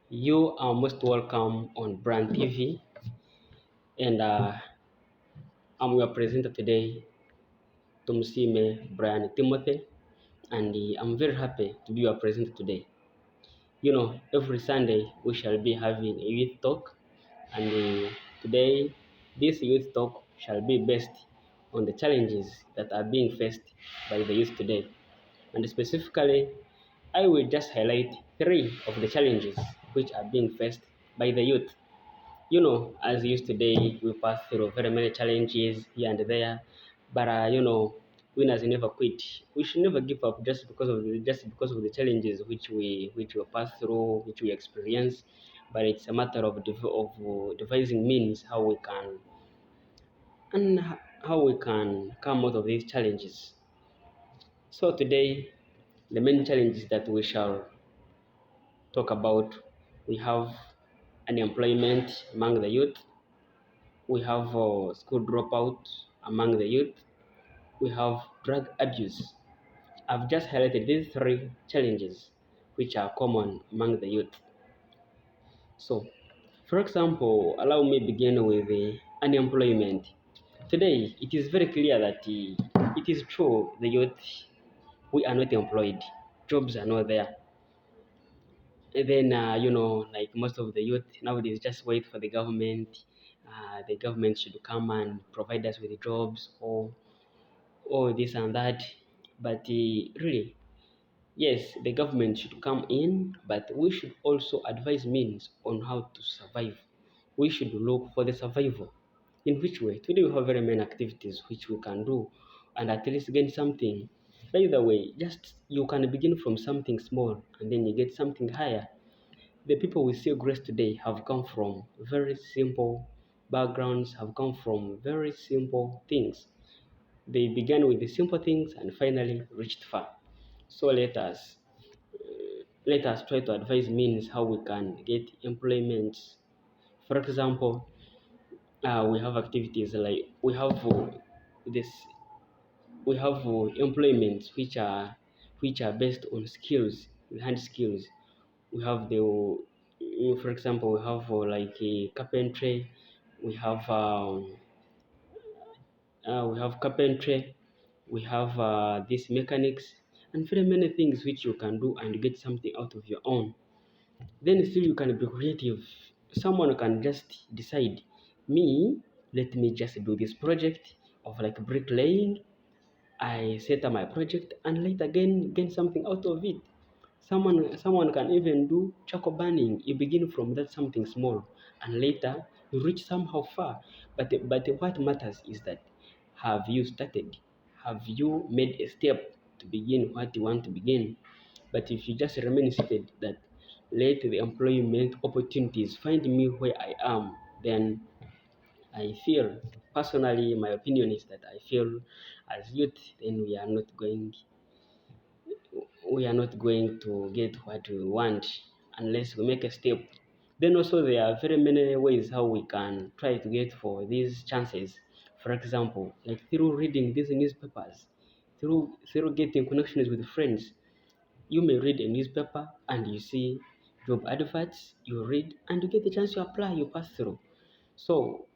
You are most welcome on Brand TV, and I'm your presenter today, TUMUSIIME Brian Timothy, and I'm very happy to be your presenter today. Every Sunday we shall be having a youth talk, and today this youth talk shall be based on the challenges that are being faced by the youth today, and specifically, I will just highlight three of the challenges which are being faced by the youth. As youth today, we pass through very many challenges here and there, but winners never quit. We should never give up just because of the challenges which we pass through, which we experience. But it's a matter of devising means how we can come out of these challenges. So today, the main challenges that we shall talk about, we have unemployment among the youth. We have school dropout among the youth. We have drug abuse. I've just highlighted these three challenges which are common among the youth. So, for example, allow me begin with the unemployment. Today, it is very clear that it is true the youth, we are not employed. Jobs are not there. And then, like most of the youth nowadays, just wait for the government. The government should come and provide us with jobs or this and that. But really, yes, the government should come in, but we should also advise means on how to survive. We should look for the survival. In which way? Today we have very many activities which we can do and at least gain something. By the way, just you can begin from something small and then you get something higher. The people we see grace today have come from very simple backgrounds, have come from very simple things. They began with the simple things and finally reached far. So let us try to advise means how we can get employment. For example, we have activities like this we have employments which are based on skills, hand skills. We have for example, we have like a carpentry. We have carpentry. We have these mechanics and very many things which you can do and get something out of your own. Then still you can be creative. Someone can just decide, me, let me just do this project of like bricklaying. I set up my project and later again gain something out of it. Someone can even do charcoal burning. You begin from that something small and later you reach somehow far. But what matters is that, have you started? Have you made a step to begin what you want to begin? But if you just remain seated that let the employment opportunities find me where I am, then I feel personally, my opinion is that I feel as youth, then we are not going to get what we want unless we make a step. Then also there are very many ways how we can try to get for these chances. For example, like through reading these newspapers, through getting connections with friends. You may read a newspaper and you see job adverts, you read and you get the chance to apply, you pass through. So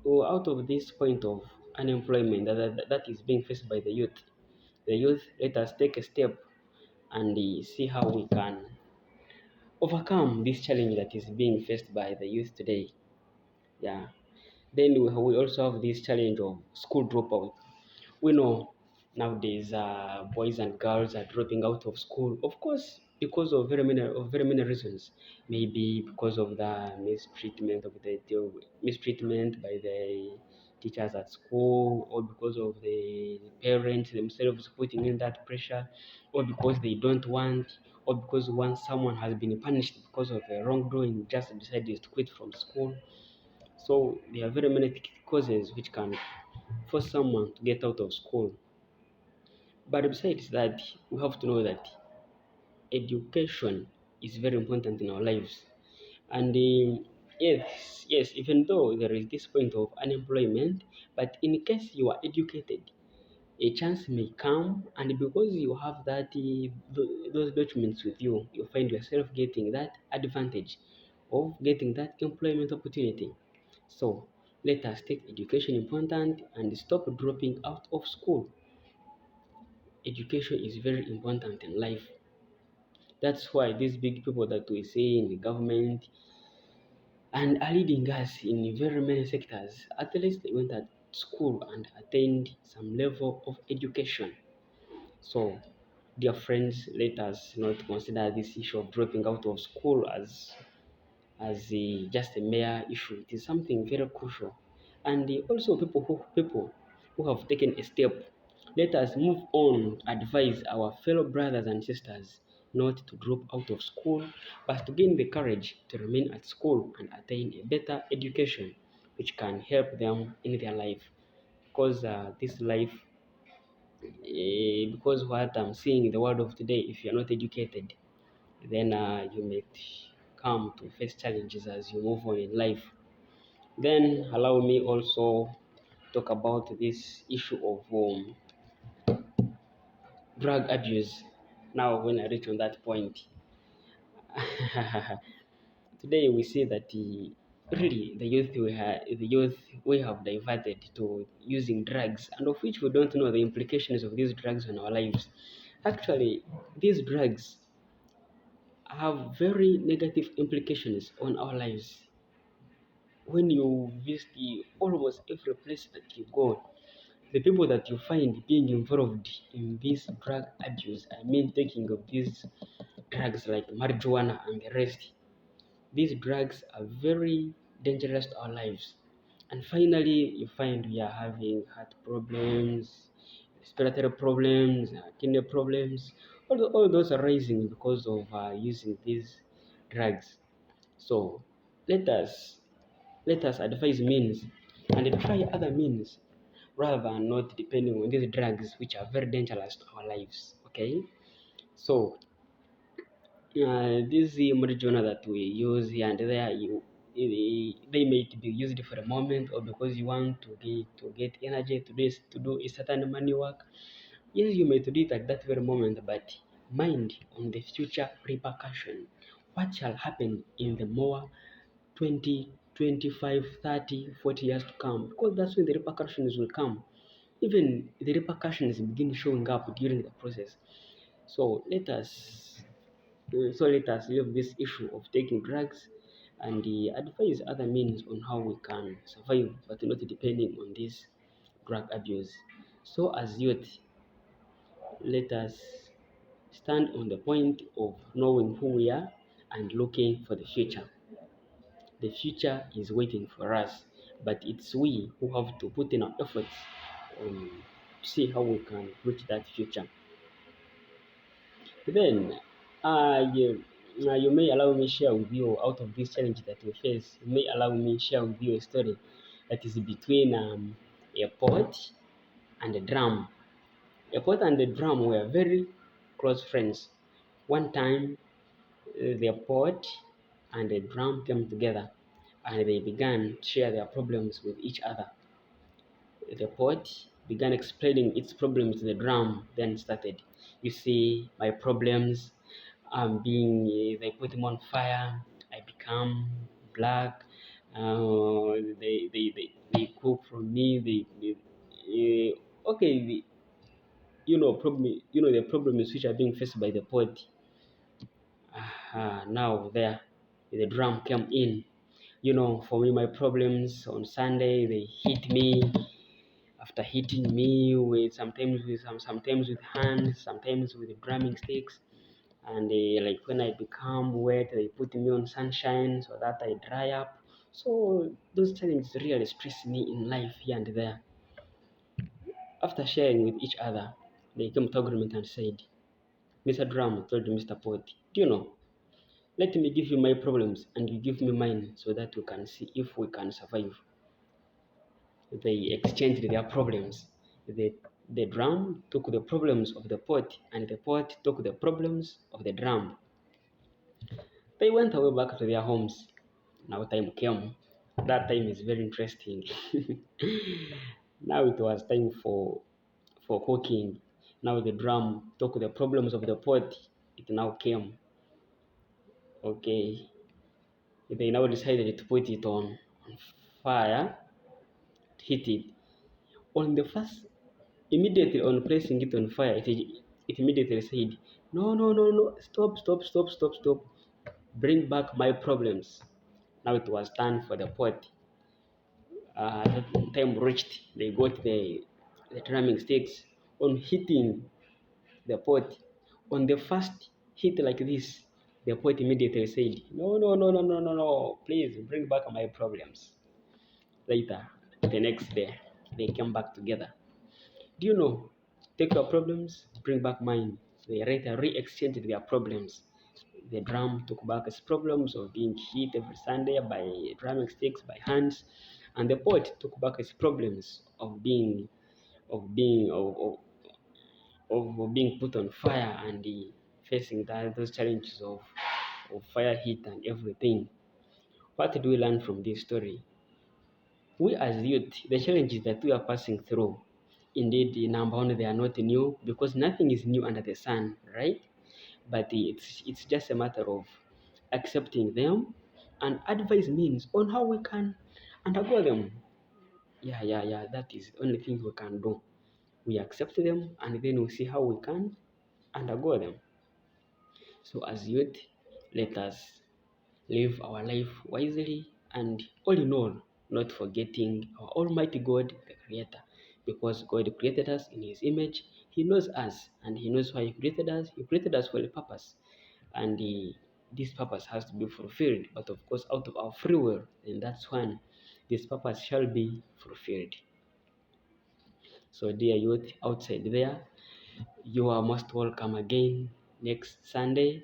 out of this point of unemployment that is being faced by the youth, let us take a step and see how we can overcome this challenge that is being faced by the youth today. Yeah. Then we also have this challenge of school dropout. We know nowadays boys and girls are dropping out of school, of course, because of very many reasons. Maybe because of the mistreatment by the teachers at school, or because of the parents themselves putting in that pressure, or because they don't want, or because once someone has been punished because of a wrongdoing, just decided to quit from school. So there are very many causes which can force someone to get out of school. But besides that, we have to know that education is very important in our lives. And yes, even though there is this point of unemployment, but in case you are educated, a chance may come, and because you have those documents with you, you find yourself getting that advantage of getting that employment opportunity. So let us take education important and stop dropping out of school. Education is very important in life. That's why these big people that we see in the government and are leading us in very many sectors, at least they went at school and attained some level of education. So, dear friends, let us not consider this issue of dropping out of school as just a mere issue. It is something very crucial. And also people who have taken a step, let us move on, advise our fellow brothers and sisters not to drop out of school, but to gain the courage to remain at school and attain a better education which can help them in their life. Because this life, because what I'm seeing in the world of today, if you're not educated, then you may come to face challenges as you move on in life. Then allow me also talk about this issue of drug abuse. Now, when I reach on that point, today we see that really the youth we have diverted to using drugs, and of which we don't know the implications of these drugs on our lives. Actually, these drugs have very negative implications on our lives. When you visit almost every place that you go, the people that you find being involved in this drug abuse, I mean taking of these drugs like marijuana and the rest, these drugs are very dangerous to our lives. And finally, you find we are having heart problems, respiratory problems, kidney problems. All those are rising because of using these drugs. So let us let us advise means and try other means rather than not depending on these drugs which are very dangerous to our lives. Okay, so this marijuana that we use here and there, they may be used for a moment or because you want to get energy to do a certain money work. Yes, you may do it at that very moment, but mind on the future repercussion. What shall happen in the more 20, 25, 30, 40 years to come? Because that's when the repercussions will come. Even the repercussions begin showing up during the process. So let us leave this issue of taking drugs and advise other means on how we can survive, but not depending on this drug abuse. So, as youth, let us stand on the point of knowing who we are and looking for the future. The future is waiting for us, but it's we who have to put in our efforts on to see how we can reach that future. Then, you may allow me share with you out of this challenge that we face. You may allow me share with you a story that is between a poet and a drum. A poet and a drum were very close friends. One time, the poet and the drum came together and they began to share their problems with each other. The poet began explaining its problems to the drum, then started, "You see, my problems, they put him on fire, I become black, they cook from me, okay, the problems which are being faced by the poet. Now there, the drum came in. For me, my problems on Sunday, they hit me after hitting me with sometimes with hands, sometimes with drumming sticks, and like when I become wet, they put me on sunshine so that I dry up. So those challenges really stress me in life here and there. After sharing with each other, they came to agreement and said, Mr. Drum told Mr. Poet, do you know? Let me give you my problems and you give me mine so that we can see if we can survive. They exchanged their problems. The, the drum took the problems of the poet, and the poet took the problems of the drum. They went away back to their homes. Now time came. That time is very interesting. Now it was time for cooking. Now the drum took the problems of the pot. It now came. Okay. They now decided to put it on fire, heat it. On the first, immediately on placing it on fire, it immediately said, no, no, no, no, stop, stop, stop, stop, stop. Bring back my problems. Now it was time for the pot. The time reached, they got the drumming sticks on hitting the pot. On the first hit like this, the pot immediately said, no, no, no, no, no, no, no, please bring back my problems. Later, the next day, they came back together. Do you know? Take your problems, bring back mine. They later re-exchanged their problems. The drum took back his problems of being hit every Sunday by drumming sticks, by hands, and the poet took back his problems of being of being put on fire and facing those challenges of fire, heat, and everything. What do we learn from this story? We as youth, the challenges that we are passing through, indeed, number one, they are not new because nothing is new under the sun, right? But it's just a matter of accepting them and advice means on how we can undergo them. Yeah. That is the only thing we can do. We accept them and then we see how we can undergo them. So as youth, let us live our life wisely and all in all, not forgetting our Almighty God, the Creator, because God created us in His image. He knows us and He knows why He created us. He created us for a purpose, and this purpose has to be fulfilled. But of course, out of our free will, and that's when this purpose shall be fulfilled. So, dear youth outside there, you are most welcome again next Sunday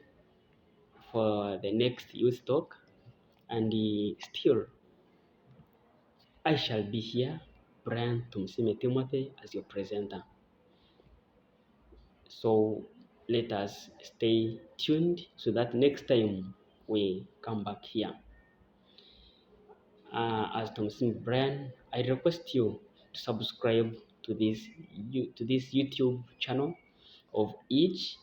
for the next youth talk. And still, I shall be here, Brian TUMUSIIME Timothy, as your presenter. So let us stay tuned so that next time we come back here. As TUMUSIIME Brian, I request you to subscribe to this YouTube channel of each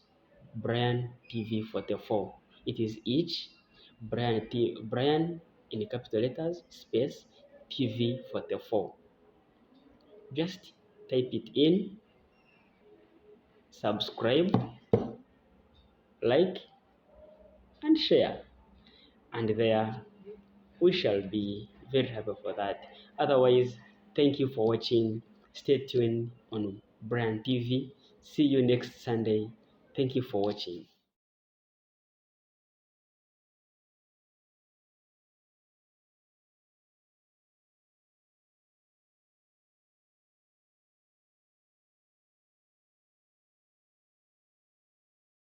Brian TV44. It is each Brian in capital letters space TV44. Just type it in, subscribe, like, and share, and there we shall be very happy for that. Otherwise, thank you for watching. Stay tuned on Brian TV. See you next Sunday. Thank you for watching.